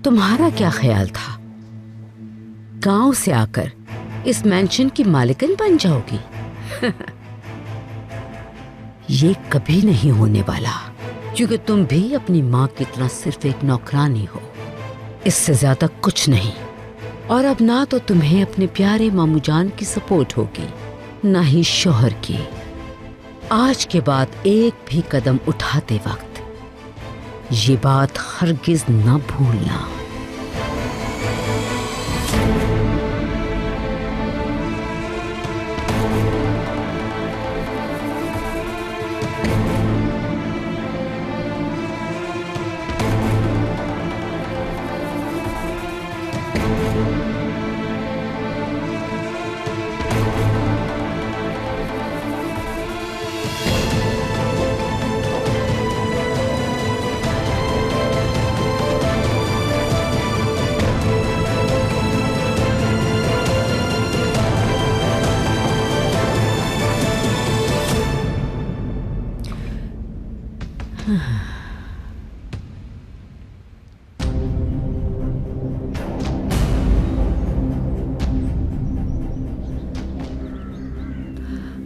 तुम्हारा क्या ख्याल था गांव से आकर इस मैंशन की मालिकन बन जाओगी? ये कभी नहीं होने वाला, क्योंकि तुम भी अपनी माँ की तरह सिर्फ एक नौकरानी हो, इससे ज्यादा कुछ नहीं। और अब ना तो तुम्हें अपने प्यारे मामू जान की सपोर्ट होगी, ना ही शोहर की। आज के बाद एक भी कदम उठाते वक्त ये बात हरगिज ना भूलना।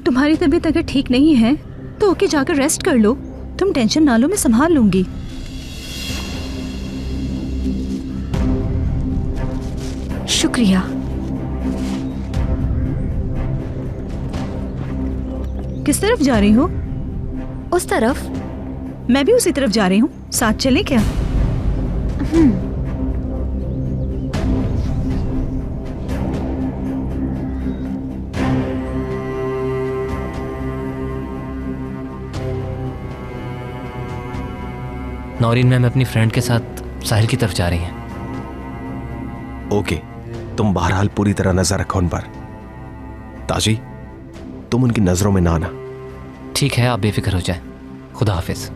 तुम्हारी तबीयत अगर ठीक नहीं है तो ओके जाकर रेस्ट कर लो। तुम टेंशन ना लो, मैं संभाल लूंगी। शुक्रिया। किस तरफ जा रही हो? उस तरफ। मैं भी उसी तरफ जा रही हूँ, साथ चलें क्या? नौरीन मैम अपनी फ्रेंड के साथ साहिल की तरफ जा रही हैं। ओके, तुम बहरहाल पूरी तरह नजर रखो उन पर। ताजी, तुम उनकी नजरों में ना आना। ठीक है, आप बेफिक्र हो जाएं। खुदा हाफिज।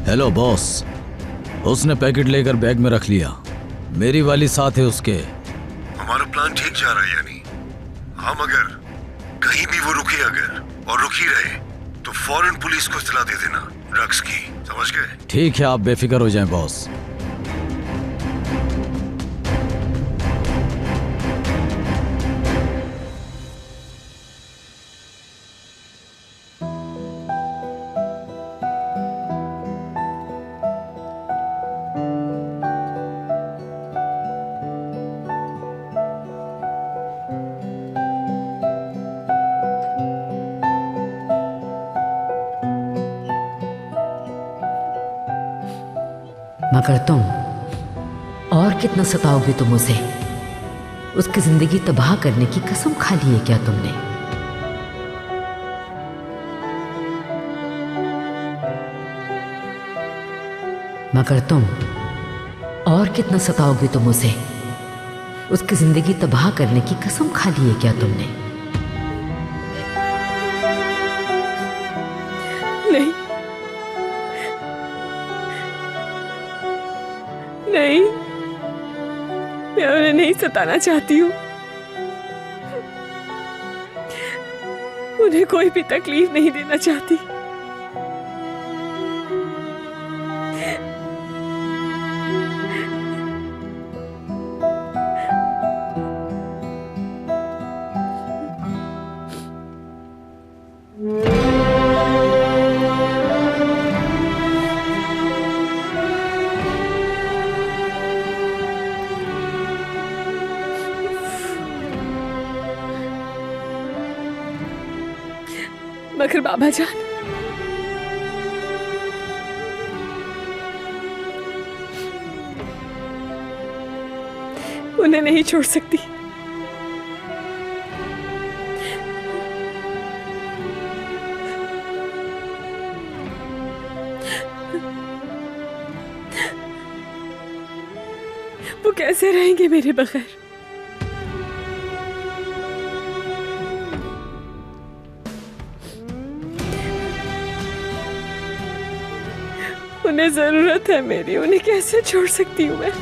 हेलो बॉस, उसने पैकेट लेकर बैग में रख लिया। मेरी वाली साथ है उसके। हमारा प्लान ठीक जा रहा है यानी? हम अगर कहीं भी वो रुके अगर और रुकी रहे तो फौरन पुलिस को इत्तला दे देना ड्रग्स की, समझ गए? ठीक है, आप बेफिक्र हो जाएं बॉस। मगर तुम और कितना सताओगे तुम उसे? उसकी जिंदगी तबाह करने की कसम खा ली है क्या तुमने? मगर तुम और कितना सताओगे तुम उसे? उसकी जिंदगी तबाह करने की कसम खा ली है क्या तुमने? नहीं नहीं, मैं उन्हें नहीं सताना चाहती हूँ। उन्हें कोई भी तकलीफ नहीं देना चाहती। मगर बाबा जान, उन्हें नहीं छोड़ सकती। वो कैसे रहेंगे मेरे बगैर? उन्हें जरूरत है मेरी, उन्हें कैसे छोड़ सकती हूँ मैं?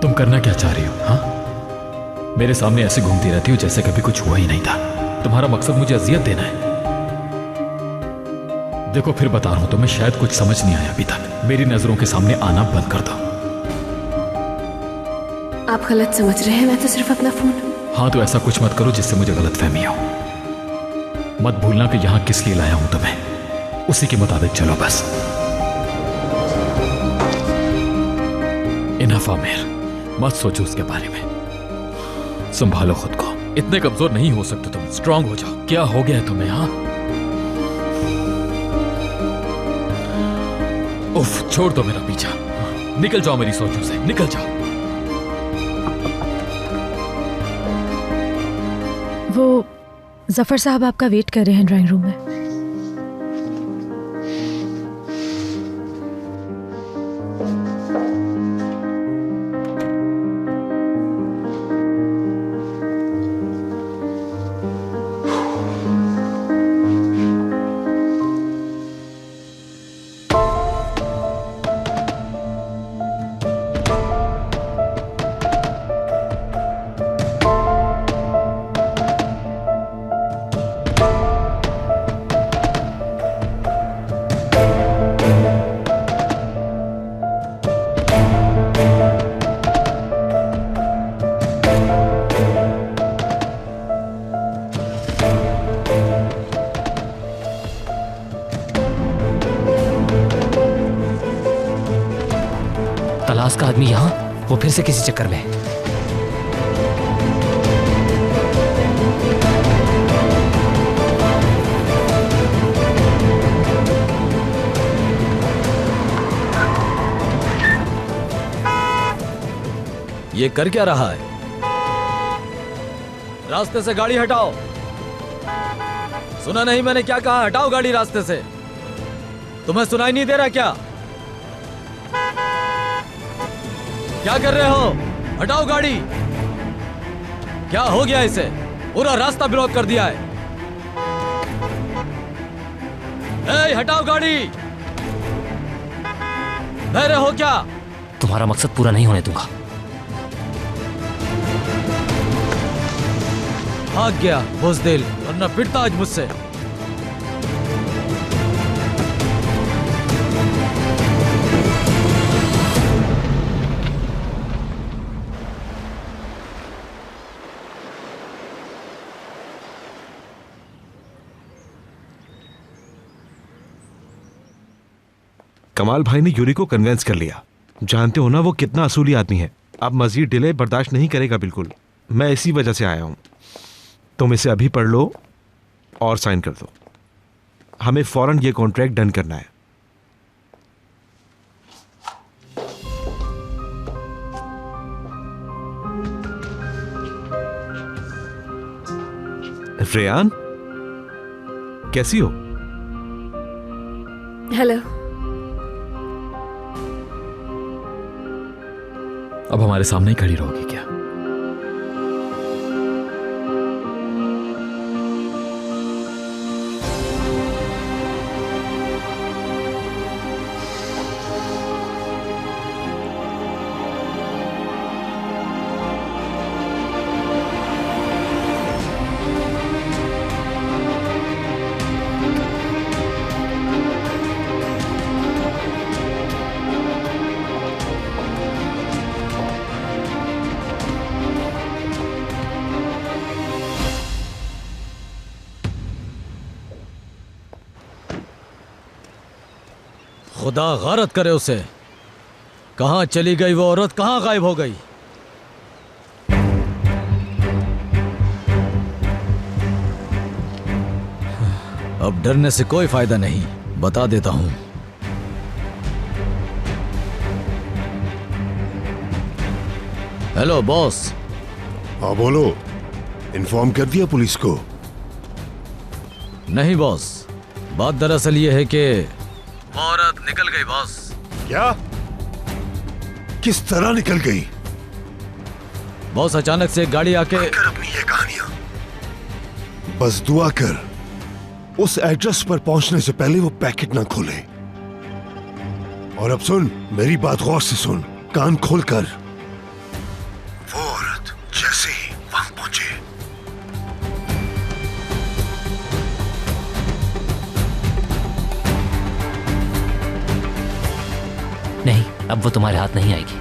तुम करना क्या चाह रही हो? हाँ, मेरे सामने ऐसे घूमती रहती हो जैसे कभी कुछ हुआ ही नहीं था। तुम्हारा मकसद मुझे अजियत देना है। देखो फिर बता रहा हूं तुम्हें, शायद कुछ समझ नहीं आया अभी तक। मेरी नजरों के सामने आना बंद कर दो। आप गलत समझ रहे हैं, मैं तो सिर्फ अपना फोन। हाँ तो ऐसा कुछ मत करो जिससे मुझे गलत फहमी हो। मत भूलना कि यहां किस लिए लाया हूं तुम्हें, उसी के मुताबिक चलो बस। इनफ आमिर, मत सोचो उसके बारे में। संभालो खुद को, इतने कमजोर नहीं हो सकते तुम। स्ट्रांग हो जाओ। क्या हो गया है तुम्हें? हाँ उफ, छोड़ दो मेरा पीछा। निकल जाओ मेरी सोचों से, निकल जाओ। वो जफर साहब आपका वेट कर रहे हैं ड्राइंग रूम में। तलाश का आदमी यहाँ, वो फिर से किसी चक्कर में है। ये कर क्या रहा है? रास्ते से गाड़ी हटाओ। सुना नहीं मैंने क्या कहा? हटाओ गाड़ी रास्ते से। तुम्हें सुनाई नहीं दे रहा क्या? क्या कर रहे हो? हटाओ गाड़ी। क्या हो गया इसे? पूरा रास्ता ब्लॉक कर दिया है। ए, हटाओ गाड़ी। बहरे हो क्या? तुम्हारा मकसद पूरा नहीं होने दूंगा। भाग गया बुज़दिल, वरना पिटता आज मुझसे। कमाल भाई ने यूरी को कन्विंस कर लिया। जानते हो ना वो कितना असूली आदमी है। अब मजीद डिले बर्दाश्त नहीं करेगा बिल्कुल। मैं इसी वजह से आया हूं। तुम इसे अभी पढ़ लो और साइन कर दो। हमें फौरन ये कॉन्ट्रैक्ट डन करना है। रेयान, कैसी हो? हेलो। अब हमारे सामने ही खड़ी रहोगी क्या? खुदा गारत करे उसे। कहां चली गई वो औरत, कहां गायब हो गई? अब डरने से कोई फायदा नहीं, बता देता हूं। Hello boss. हाँ बोलो, इन्फॉर्म कर दिया पुलिस को? नहीं बॉस, बात दरअसल ये है कि वो औरत निकल गई बॉस। क्या? किस तरह निकल गई? बॉस अचानक से एक गाड़ी आके। कर अपनी ये कहानियां। बस दुआ कर उस एड्रेस पर पहुंचने से पहले वो पैकेट ना खोले। और अब सुन, मेरी बात गौर से सुन, कान खोलकर। वो औरत जैसे ही वहां पहुंचे, नहीं, अब वो तुम्हारे हाथ नहीं आएगी।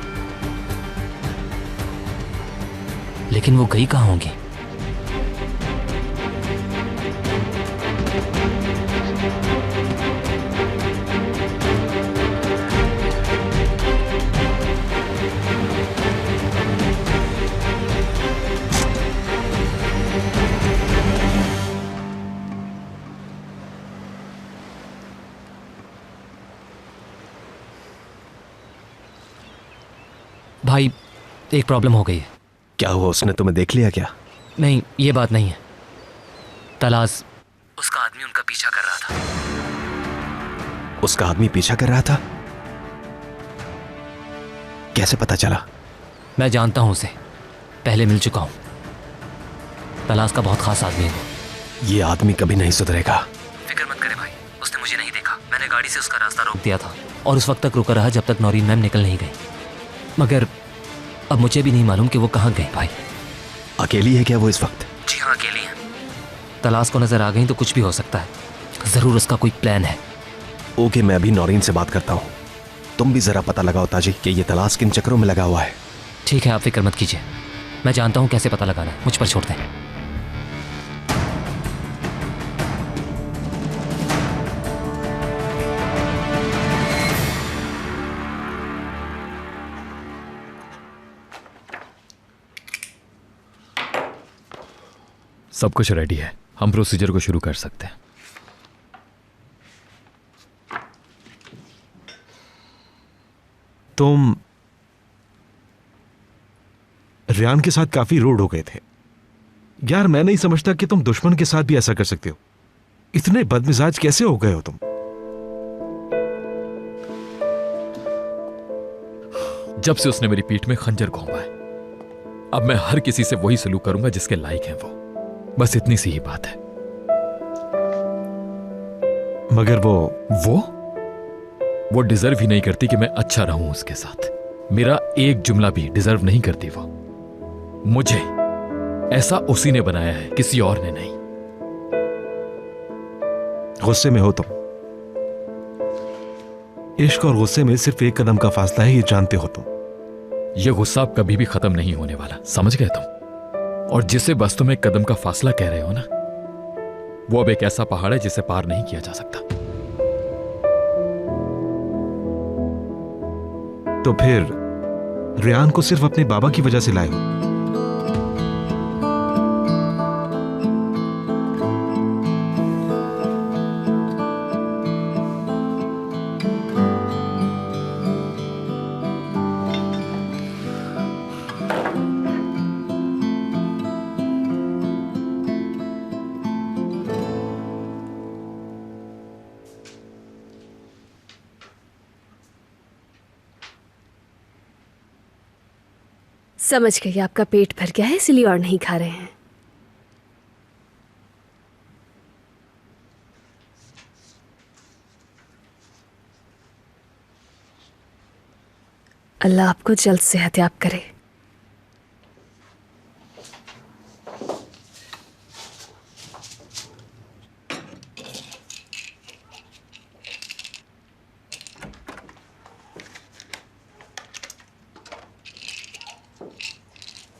लेकिन वो गई कहाँ होंगी? भाई, एक प्रॉब्लम हो गई है। क्या हुआ? उसने तुम्हें देख लिया क्या? नहीं, ये बात नहीं है। तलाश, उसका आदमी उनका पीछा कर रहा था। उसका आदमी पीछा कर रहा था? कैसे पता चला? मैं जानता हूं उसे, पहले मिल चुका हूं। तलाश का बहुत खास आदमी है। ये आदमी कभी नहीं सुधरेगा। फिक्र मत करे भाई, उसने मुझे नहीं देखा। मैंने गाड़ी से उसका रास्ता रोक दिया था और उस वक्त तक रुका रहा जब तक नौरीन मैम निकल नहीं गई। मगर अब मुझे भी नहीं मालूम कि वो कहाँ गई। भाई, अकेली है क्या वो इस वक्त? जी हाँ, अकेली है। तलाश को नजर आ गई तो कुछ भी हो सकता है। जरूर उसका कोई प्लान है। ओके, मैं अभी नौरीन से बात करता हूँ। तुम भी जरा पता लगाओ ताजी कि ये तलाश किन चक्करों में लगा हुआ है। ठीक है, आप फिक्र मत कीजिए, मैं जानता हूँ कैसे पता लगाना है। मुझ पर छोड़ दें। सब कुछ रेडी है, हम प्रोसीजर को शुरू कर सकते हैं। तुम रेयान के साथ काफी रूड हो गए थे यार। मैं नहीं समझता कि तुम दुश्मन के साथ भी ऐसा कर सकते हो। इतने बदमिजाज कैसे हो गए हो तुम? जब से उसने मेरी पीठ में खंजर घोंपा है, अब मैं हर किसी से वही सलूक करूंगा जिसके लायक है वो। बस इतनी सी ही बात है। मगर वो डिजर्व ही नहीं करती कि मैं अच्छा रहूं उसके साथ। मेरा एक जुमला भी डिजर्व नहीं करती वो मुझे। ऐसा उसी ने बनाया है, किसी और ने नहीं। गुस्से में हो तुम। इश्क और गुस्से में सिर्फ एक कदम का फासला है, ये जानते हो तुम। ये गुस्सा अब कभी भी खत्म नहीं होने वाला, समझ गए तुम? और जिसे बस तुम एक कदम का फासला कह रहे हो ना, वो अब एक ऐसा पहाड़ है जिसे पार नहीं किया जा सकता। तो फिर रेयान को सिर्फ अपने बाबा की वजह से लाए हो? समझ गई, आपका पेट भर गया है इसलिए और नहीं खा रहे हैं। अल्लाह आपको जल्द सेहतयाब करे।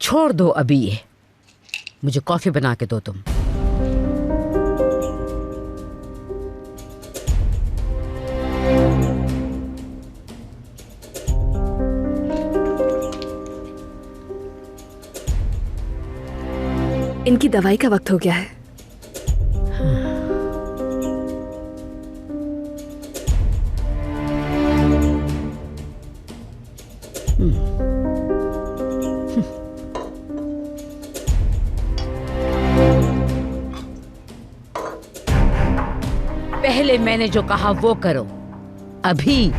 छोड़ दो अभी ये, मुझे कॉफी बना के दो तुम। इनकी दवाई का वक्त हो गया है। पहले मैंने जो कहा वो करो अभी।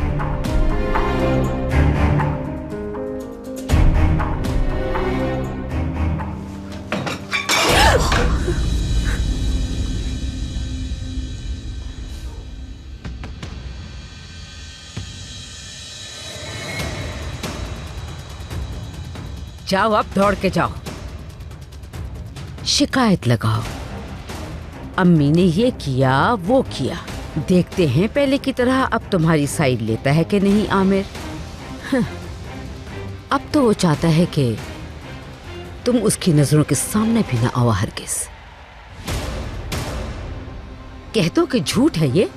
जाओ, अब दौड़ के जाओ, शिकायत लगाओ। अम्मी ने ये किया वो किया, देखते हैं पहले की तरह अब तुम्हारी साइड लेता है कि नहीं आमिर। अब तो वो चाहता है कि तुम उसकी नजरों के सामने भी ना आओ हरगिज। कह दो कि झूठ है ये।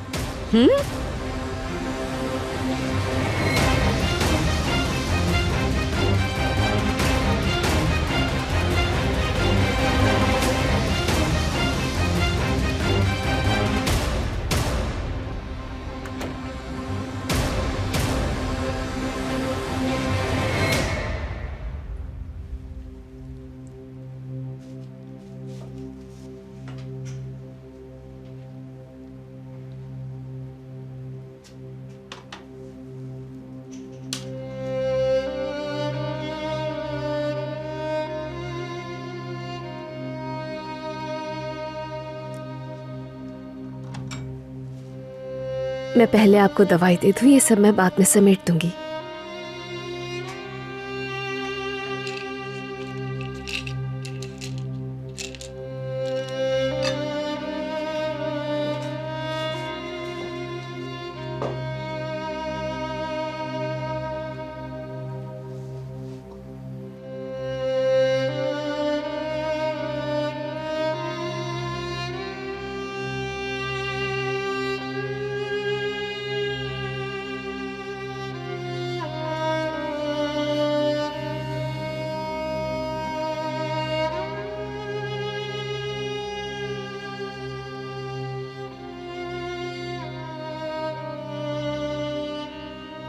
मैं पहले आपको दवाई दे दूं, ये सब मैं बाद में समेट दूंगी।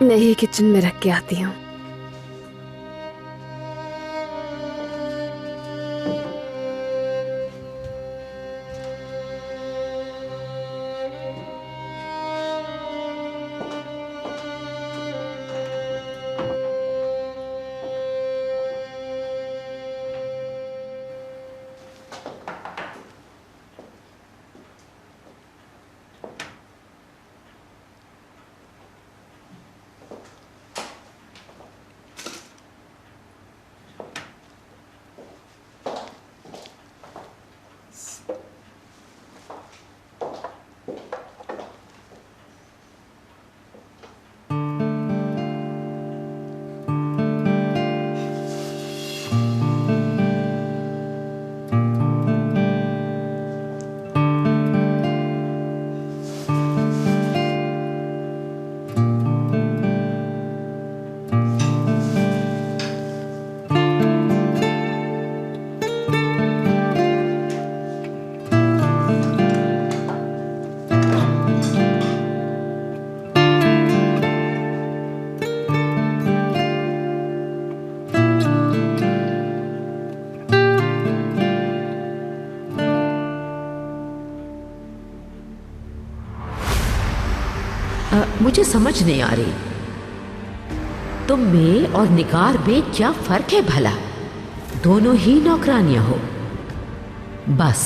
मैं ही किचन में रख के आती हूँ। मुझे समझ नहीं आ रही तुम में और निगार में क्या फर्क है भला? दोनों ही नौकरानियां हो। बस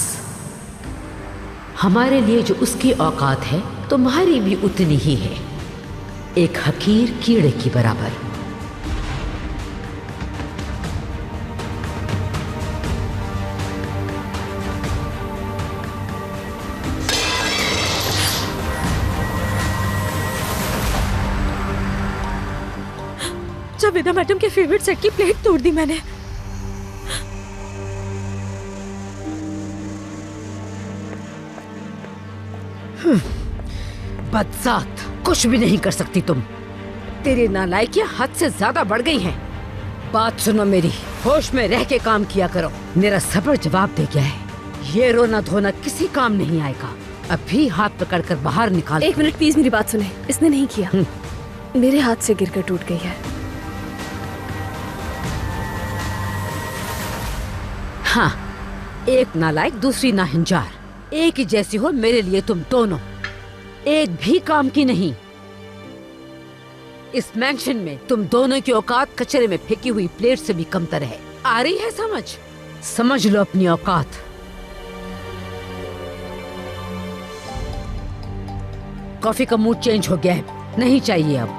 हमारे लिए जो उसकी औकात है तुम्हारी भी उतनी ही है, एक हकीर कीड़े की बराबर। जावेदा मैडम के फेवरेट सेट की प्लेट तोड़ दी मैंने। बदजात, कुछ भी नहीं कर सकती तुम। तेरी नालायकियां हद से ज्यादा बढ़ गई हैं। बात सुनो मेरी, होश में रह के काम किया करो। मेरा सब्र जवाब दे गया है। ये रोना धोना किसी काम नहीं आएगा। अभी हाथ पकड़कर बाहर निकाल। 1 मिनट प्लीज, मेरी बात सुने। इसने नहीं किया, मेरे हाथ से गिरकर टूट गई है। हाँ, एक नालायक दूसरी नाहिंजार, एक ही जैसी हो मेरे लिए तुम दोनों। एक भी काम की नहीं। इस मैंशन में तुम दोनों की औकात कचरे में फेंकी हुई प्लेट से भी कमतर है। आ रही है समझ? समझ लो अपनी औकात। कॉफी का मूड चेंज हो गया है, नहीं चाहिए अब।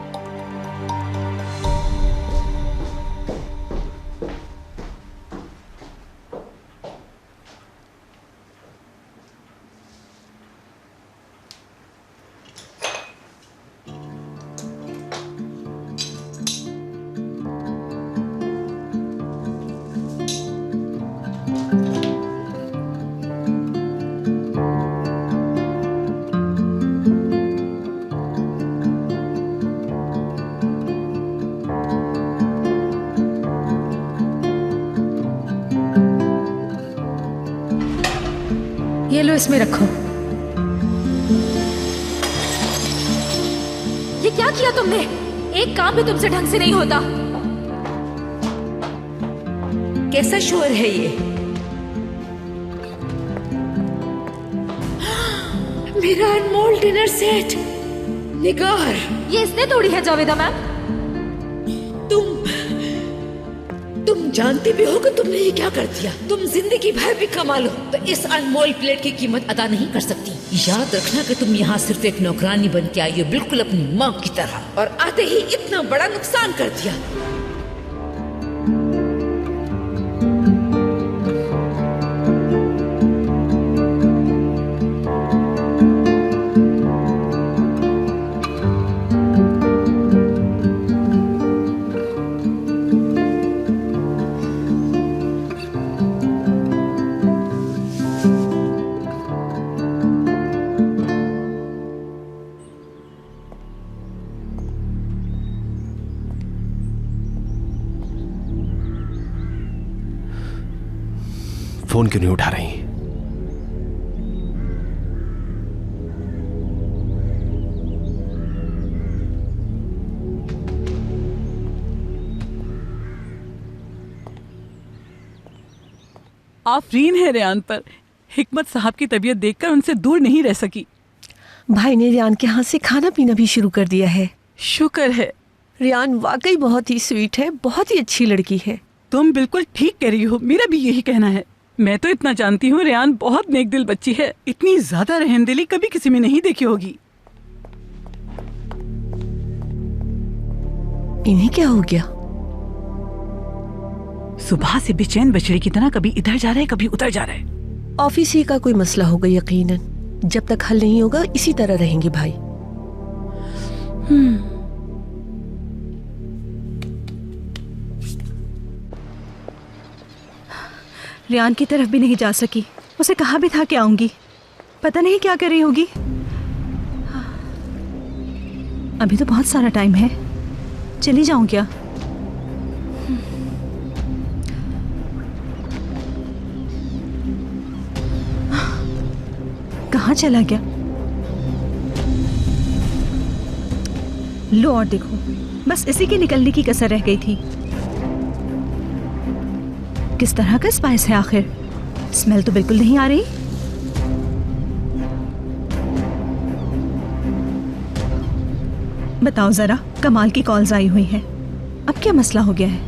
ये लो, इसमें रखो। ये क्या किया तुमने? एक काम भी तुमसे ढंग से नहीं होता। कैसा शोर है ये? मेरा अनमोल डिनर सेट। निगार, ये इसने तोड़ी है जावेदा मैम। तुम जानते भी हो कि तुमने ये क्या कर दिया। तुम जिंदगी भर भी कमा लो तो इस अनमोल प्लेट की कीमत अदा नहीं कर सकती। याद रखना कि तुम यहाँ सिर्फ एक नौकरानी बन के आई हो, बिल्कुल अपनी माँ की तरह, और आते ही इतना बड़ा नुकसान कर दिया। फोन क्यों नहीं उठा रही? आफरीन है रियान पर। हिकमत साहब की तबीयत देखकर उनसे दूर नहीं रह सकी। भाई ने रियान के हाथ से खाना पीना भी शुरू कर दिया है। शुक्र है। रियान वाकई बहुत ही स्वीट है, बहुत ही अच्छी लड़की है। तुम बिल्कुल ठीक कह रही हो, मेरा भी यही कहना है। मैं तो इतना जानती हूँ, रियान बहुत नेक दिल बच्ची है। इतनी ज्यादा रहमदिली कभी किसी में नहीं देखी होगी। इन्हें क्या हो गया? सुबह से बेचैन बछड़े की तरह कभी इधर जा रहे कभी उधर जा रहे। ऑफिस ही का कोई मसला होगा यकीनन। जब तक हल नहीं होगा इसी तरह रहेंगे भाई। रियान की तरफ भी नहीं जा सकी। उसे कहा भी था कि आऊंगी, पता नहीं क्या कर रही होगी। अभी तो बहुत सारा टाइम है, चली जाऊं क्या? कहाँ चला गया? लो और देखो, बस इसी के निकलने की कसर रह गई थी। किस तरह का स्पाइस है आखिर? स्मेल तो बिल्कुल नहीं आ रही। बताओ जरा, कमाल की कॉल्स आई हुई हैं। अब क्या मसला हो गया है?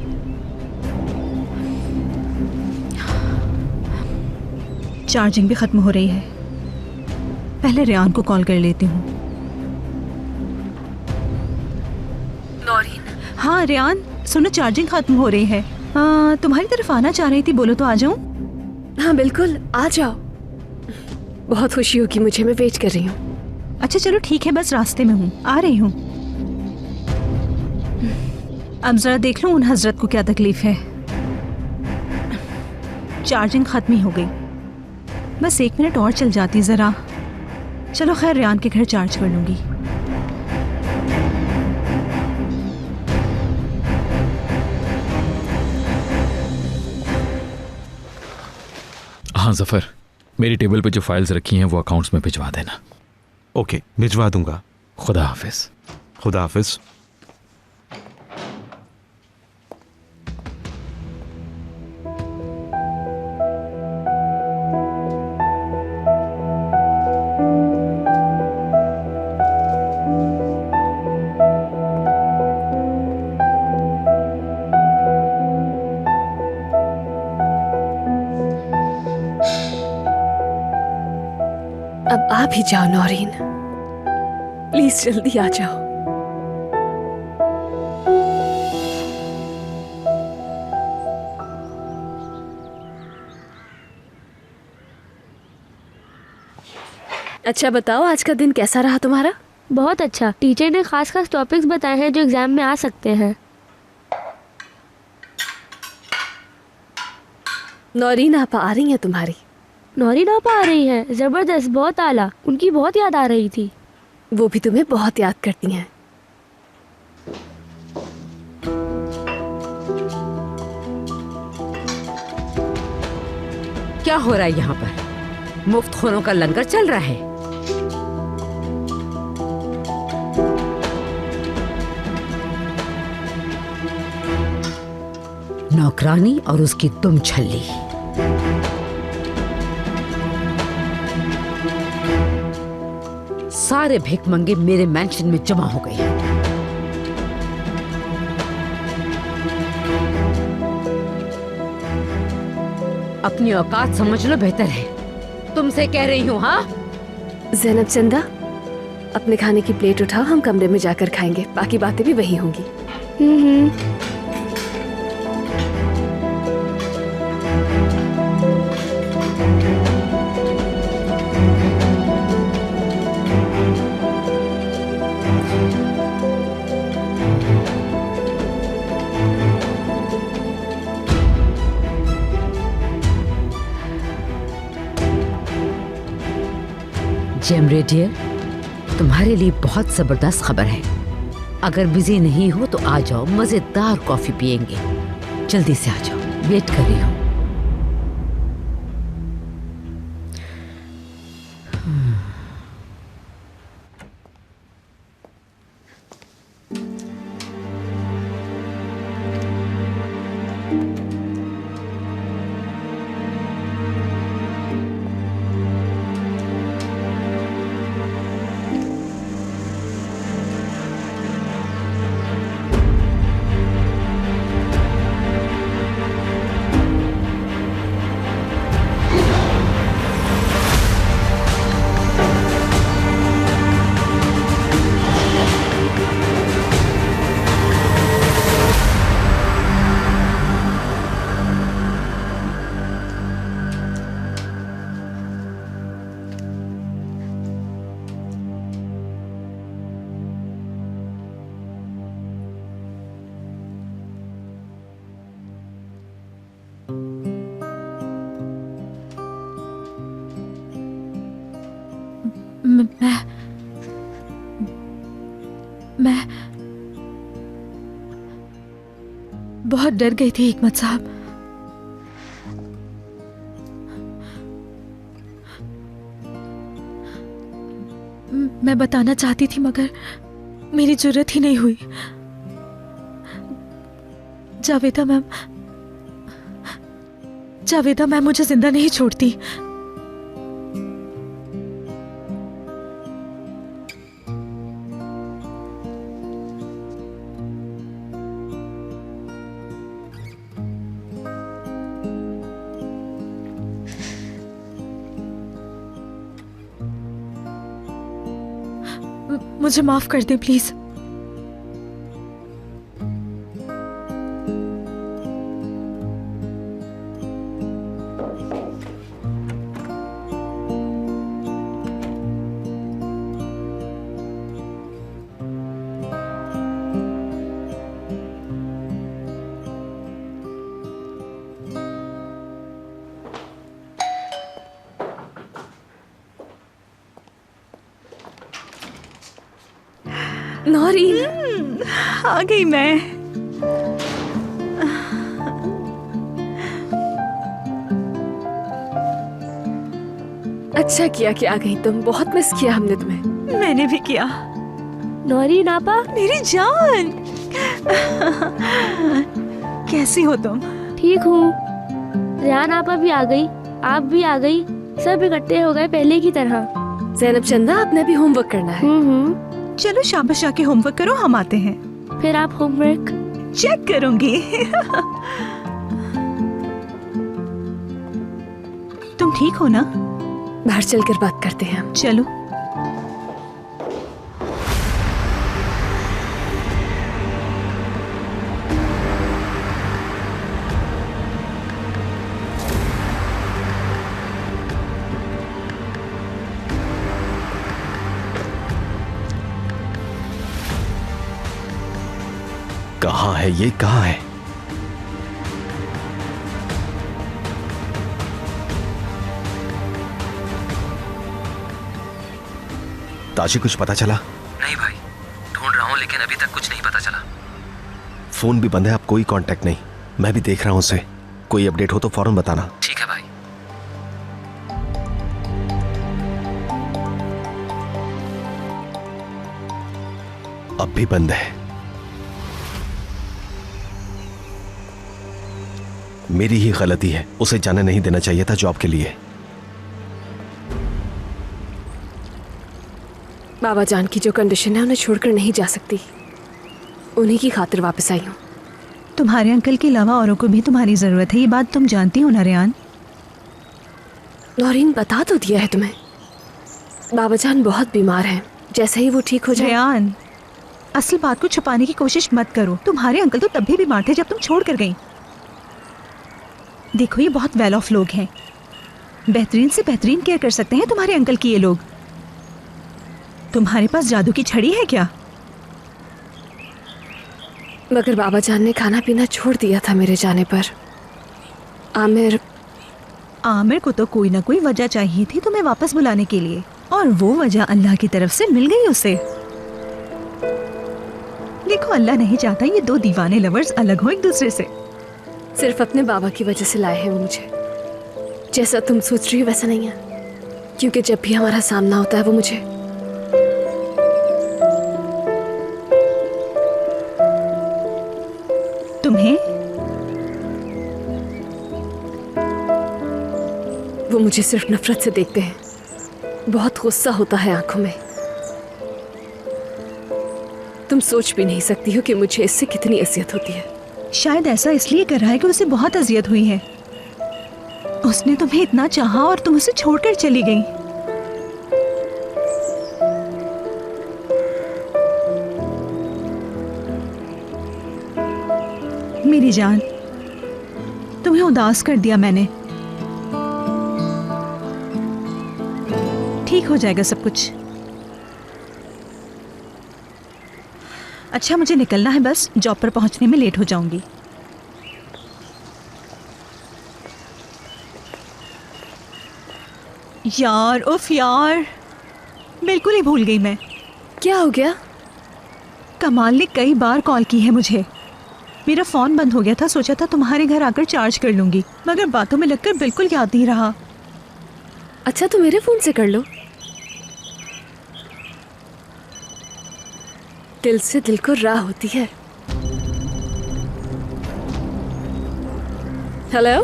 चार्जिंग भी खत्म हो रही है। पहले रेयान को कॉल कर लेती हूँ। नौरीन। हाँ रेयान, सुनो चार्जिंग खत्म हो रही है। तुम्हारी तरफ आना चाह रही थी, बोलो तो आ जाऊँ? हाँ बिल्कुल, आ जाओ। बहुत खुशी होगी मुझे, मैं वेट कर रही हूँ। अच्छा चलो ठीक है, बस रास्ते में हूँ, आ रही हूँ। अब जरा देख लो उन हजरत को क्या तकलीफ है। चार्जिंग खत्म ही हो गई, बस 1 मिनट और चल जाती जरा। चलो खैर, रेयान के घर चार्ज कर लूंगी। हाँ जफर, मेरी टेबल पे जो फाइल्स रखी हैं वो अकाउंट्स में भिजवा देना। ओके, भिजवा दूंगा। खुदा हाफिज। खुदा हाफिज। अब आ भी जाओ नौरीन, प्लीज जल्दी आ जाओ। अच्छा बताओ, आज का दिन कैसा रहा तुम्हारा? बहुत अच्छा। टीचर ने खास खास टॉपिक्स बताए हैं जो एग्जाम में आ सकते हैं। नौरीन आपा आ रही है तुम्हारी? नौरीन आपा आ रही है? जबरदस्त, बहुत आला। उनकी बहुत याद आ रही थी। वो भी तुम्हें बहुत याद करती हैं। क्या हो रहा है यहाँ पर? मुफ्तखोरों का लंगर चल रहा है। नौकरानी और उसकी दुम छल्ली। सारे भिखमंगे मेरे मैंशन में जमा हो गए हैं। अपनी औकात समझ लो, बेहतर है। तुमसे कह रही हूँ। हाँ ज़ैनब चंदा, अपने खाने की प्लेट उठाओ, हम कमरे में जाकर खाएंगे। बाकी बातें भी वही होंगी। जेम रेडियर, तुम्हारे लिए बहुत जबरदस्त खबर है। अगर बिजी नहीं हो तो आ जाओ, मजेदार कॉफी पियेंगे। जल्दी से आ जाओ, वेट कर रही हूँ। मैं बहुत डर गई थी हिकमत साहब। मैं बताना चाहती थी मगर मेरी जरूरत ही नहीं हुई। जावेदा मैम मुझे जिंदा नहीं छोड़ती। मुझे माफ कर दे प्लीज। नौरीन, आ गई मैं। अच्छा किया कि आ गई तुम, बहुत मिस किया हमने तुम्हें। मैंने भी किया। नौरीन आपा, मेरी जान, कैसी हो तुम? ठीक हूँ। रेहान आपा भी आ गई, आप भी आ गई, सब इकट्ठे हो गए पहले की तरह। ज़ैनब चंदा, आपने भी होमवर्क करना है। चलो शाबाश, आके होमवर्क करो, हम आते हैं। फिर आप होमवर्क चेक करूंगी। तुम ठीक हो ना? बाहर चलकर बात करते हैं हम। चलो। कहाँ है ये, कहाँ है? ताजी, कुछ पता चला? नहीं भाई, ढूंढ रहा हूँ लेकिन अभी तक कुछ नहीं पता चला। फोन भी बंद है, अब कोई कांटेक्ट नहीं। मैं भी देख रहा हूं उसे, कोई अपडेट हो तो फौरन बताना। ठीक है भाई। अब भी बंद है। मेरी ही गलती है, उसे जाने नहीं देना चाहिए था जॉब के लिए। बाबा जान की जो कंडीशन है, उन्हें छोड़कर नहीं जा सकती। उन्हीं की खातिर वापस आई हूँ। तुम्हारे अंकल के अलावा औरों को भी तुम्हारी जरूरत है, ये बात तुम जानती हो ना रेहान? नौरीन, बता तो दिया है तुम्हें, बाबा जान बहुत बीमार हैं। जैसे ही वो ठीक हो जाए। रेहान, असल बात को छुपाने की कोशिश मत करो। तुम्हारे अंकल तो तब भी बीमार थे जब तुम छोड़ कर गई। देखो, ये बहुत वेल ऑफ लोग हैं, बेहतरीन से बेहतरीन केयर कर सकते हैं तुम्हारे अंकल की ये लोग। तुम्हारे पास जादू की छड़ी है क्या? मगर बाबा जान ने खाना पीना छोड़ दिया था मेरे जाने पर। आमिर को तो कोई ना कोई वजह चाहिए थी तुम्हें वापस बुलाने के लिए, और वो वजह अल्लाह की तरफ से मिल गई उसे। देखो, अल्लाह नहीं चाहता ये दो दीवाने लवर्स अलग हो एक दूसरे से। सिर्फ अपने बाबा की वजह से लाए हैं वो मुझे। जैसा तुम सोच रही हो वैसा नहीं है, क्योंकि जब भी हमारा सामना होता है वो मुझे वो मुझे सिर्फ नफरत से देखते हैं। बहुत गुस्सा होता है आंखों में। तुम सोच भी नहीं सकती हो कि मुझे इससे कितनी अजियत होती है। शायद ऐसा इसलिए कर रहा है कि उसे बहुत अजियत हुई है। उसने तुम्हें इतना चाहा और तुम उसे छोड़कर चली गई। मेरी जान, तुम्हें उदास कर दिया मैंने। ठीक हो जाएगा सब कुछ। अच्छा, मुझे निकलना है, बस जॉब पर पहुंचने में लेट हो जाऊंगी। यार, उफ यार, बिल्कुल ही भूल गई मैं। क्या हो गया? कमाल ने कई बार कॉल की है मुझे। मेरा फोन बंद हो गया था, सोचा था तुम्हारे घर आकर चार्ज कर लूंगी, मगर बातों में लगकर बिल्कुल याद नहीं रहा। अच्छा, तो मेरे फोन से कर लो। दिल से दिल को राह होती है। हेलो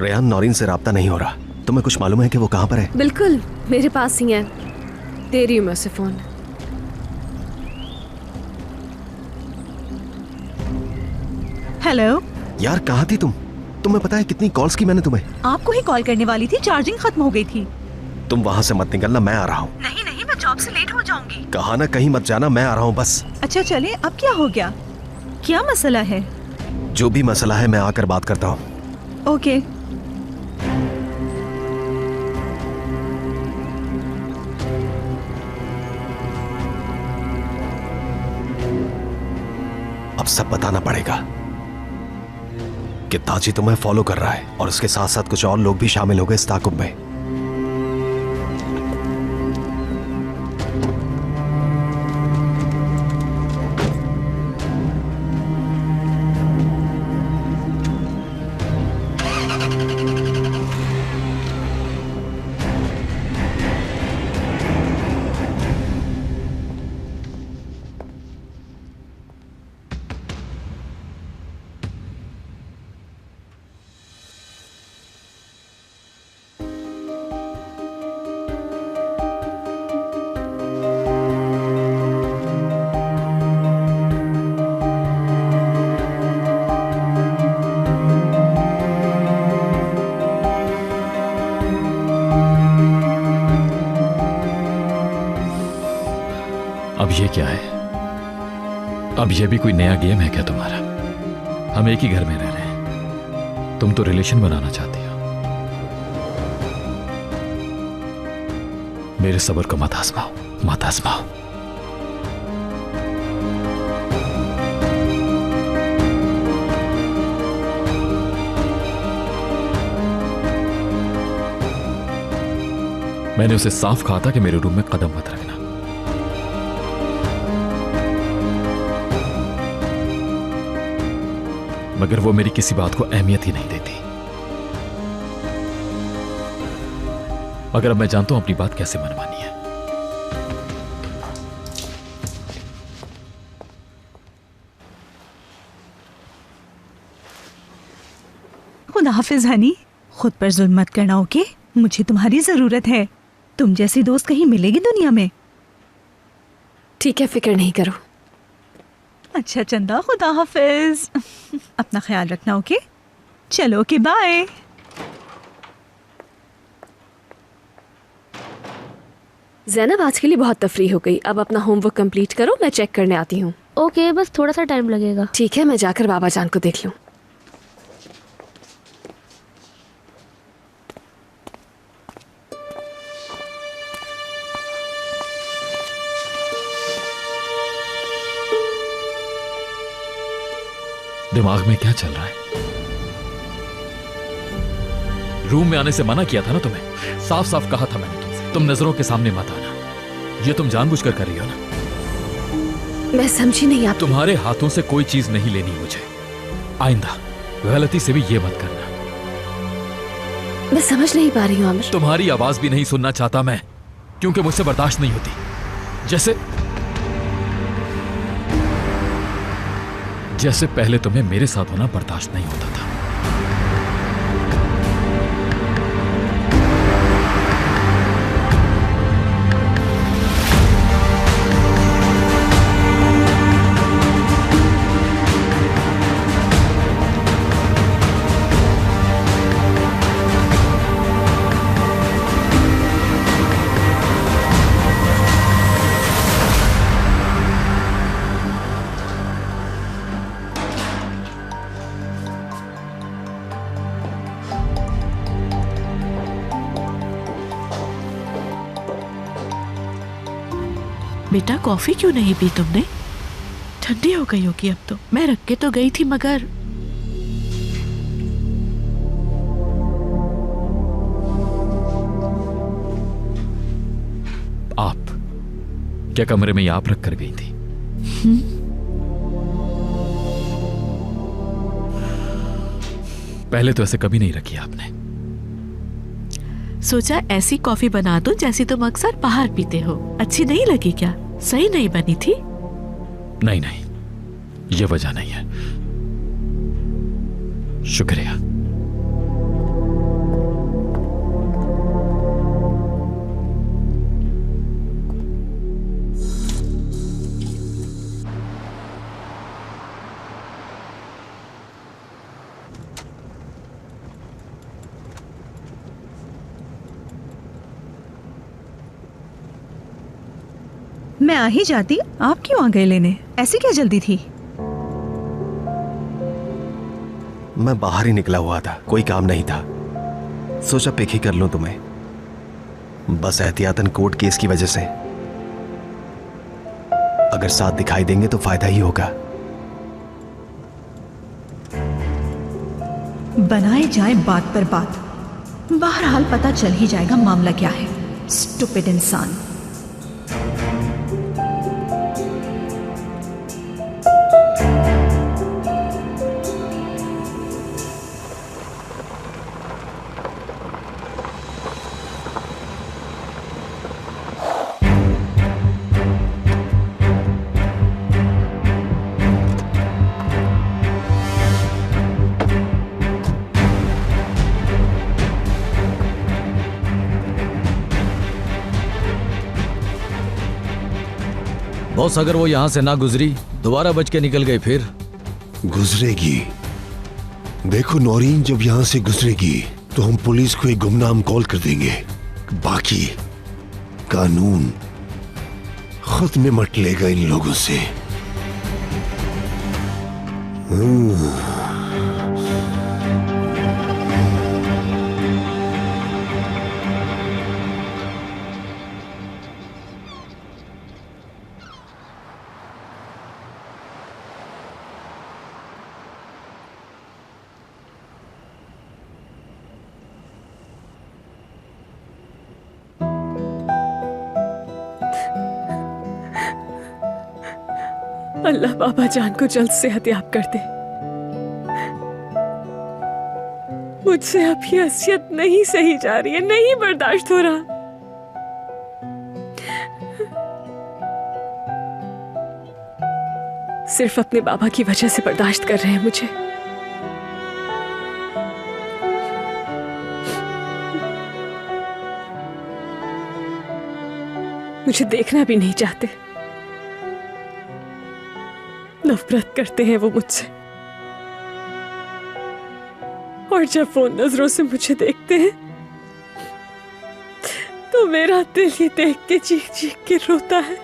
रेहान, नौरीन से राब्ता नहीं हो रहा। तुम्हें कुछ मालूम है कि वो कहाँ पर है? बिल्कुल मेरे पास ही है, दे रही हूँ मैं उसे फोन। हेलो यार, कहाँ थी तुम? तुम्हें पता है कितनी कॉल्स की मैंने तुम्हें? आपको ही कॉल करने वाली थी, चार्जिंग खत्म हो गई थी। तुम वहां से मत निकलना, मैं आ रहा हूँ। नहीं नहीं, मैं मैं जॉब से लेट हो जाऊंगी। कहा ना कहीं मत जाना, मैं आ रहा हूँ बस। अच्छा चले, अब क्या हो गया? क्या मसला है? जो भी मसला है मैं आकर बात करता हूँ। ओके। अब सब बताना पड़ेगा कि ताजी तुम्हें फॉलो कर रहा है और उसके साथ साथ कुछ और लोग भी शामिल हो गए इस ताकुब में। अब ये क्या है? अब ये भी कोई नया गेम है क्या तुम्हारा? हम एक ही घर में रह रहे हैं, तुम तो रिलेशन बनाना चाहती हो। मेरे सब्र को मत आजमाओ, मत आजमाओ। मैंने उसे साफ कहा था कि मेरे रूम में कदम मत रखना। मगर वो मेरी किसी बात को अहमियत ही नहीं देती। मगर अब मैं जानता हूं अपनी बात कैसे मनवानी है। खुदा हाफिज हनी, खुद पर जुल्म मत करना, ओके? मुझे तुम्हारी जरूरत है। तुम जैसी दोस्त कहीं मिलेगी दुनिया में? ठीक है, फिक्र नहीं करो। अच्छा चंदा, खुदा हाफिज। अपना ख्याल रखना, ओके? चलो, ओके, बाय। ज़ैनब, आज के लिए बहुत तफरी हो गई। अब अपना होमवर्क कंप्लीट करो, मैं चेक करने आती हूँ। ओके, बस थोड़ा सा टाइम लगेगा। ठीक है, मैं जाकर बाबा जान को देख लूँ। दिमाग में क्या चल रहा है? रूम में आने से मना किया था ना तुम्हें? साफ साफ कहा था मैंने तुमसे, तुम नजरों के सामने मत आना। ये तुम जानबूझकर कर रही हो ना? मैं समझी नहीं। आप तुम्हारे हाथों से कोई चीज नहीं लेनी मुझे। आइंदा गलती से भी ये मत करना। मैं समझ नहीं पा रही हूँ आमिर। तुम्हारी आवाज भी नहीं सुनना चाहता मैं, क्योंकि मुझसे बर्दाश्त नहीं होती। जैसे पहले तुम्हें मेरे साथ होना बर्दाश्त नहीं होता था। बेटा, कॉफी क्यों नहीं पी तुमने? ठंडी हो गई होगी अब तो। मैं रख के तो गई थी, मगर आप क्या कमरे में आप रख कर गई थी? पहले तो ऐसे कभी नहीं रखी आपने। सोचा ऐसी कॉफी बना दूं जैसी तुम अक्सर बाहर पीते हो। अच्छी नहीं लगी क्या? सही नहीं बनी थी? नहीं नहीं, ये वजह नहीं है। शुक्रिया। मैं आ ही जाती, आप क्यों आ गए लेने? ऐसी क्या जल्दी थी? मैं बाहर ही निकला हुआ था, कोई काम नहीं था, सोचा पिक ही कर लूं तुम्हें, बस एहतियातन कोर्ट केस की वजह से। अगर साथ दिखाई देंगे तो फायदा ही होगा। बनाए जाए बात पर बात, बहरहाल पता चल ही जाएगा मामला क्या है। स्टूपिड इंसान। बॉस, अगर वो यहां से ना गुजरी, दोबारा बच के निकल गई फिर? गुजरेगी। देखो नौरीन, जब यहां से गुजरेगी तो हम पुलिस को एक गुमनाम कॉल कर देंगे, बाकी कानून खुद निमट लेगा इन लोगों से। अल्लाह बाबा जान को जल्द सेहतयाब कर दे। मुझसे अब ये असियत नहीं सही जा रही है, नहीं बर्दाश्त हो रहा। सिर्फ अपने बाबा की वजह से बर्दाश्त कर रहे हैं मुझे। मुझे देखना भी नहीं चाहते, नफरत करते हैं वो मुझसे। और जब वो नजरों से मुझे देखते हैं तो मेरा दिल ये देख के चीख चीख के रोता है।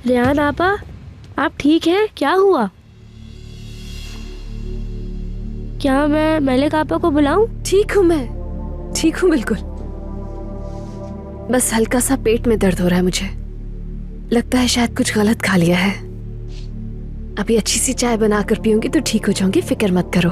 रेहान आपा, आप ठीक हैं? क्या हुआ? क्या मैं मलिक आपा को बुलाऊं? ठीक हूँ, मैं ठीक हूँ बिल्कुल। बस हल्का सा पेट में दर्द हो रहा है मुझे। लगता है शायद कुछ गलत खा लिया है। अभी अच्छी सी चाय बनाकर पीऊंगी तो ठीक हो जाऊंगी, फिक्र मत करो।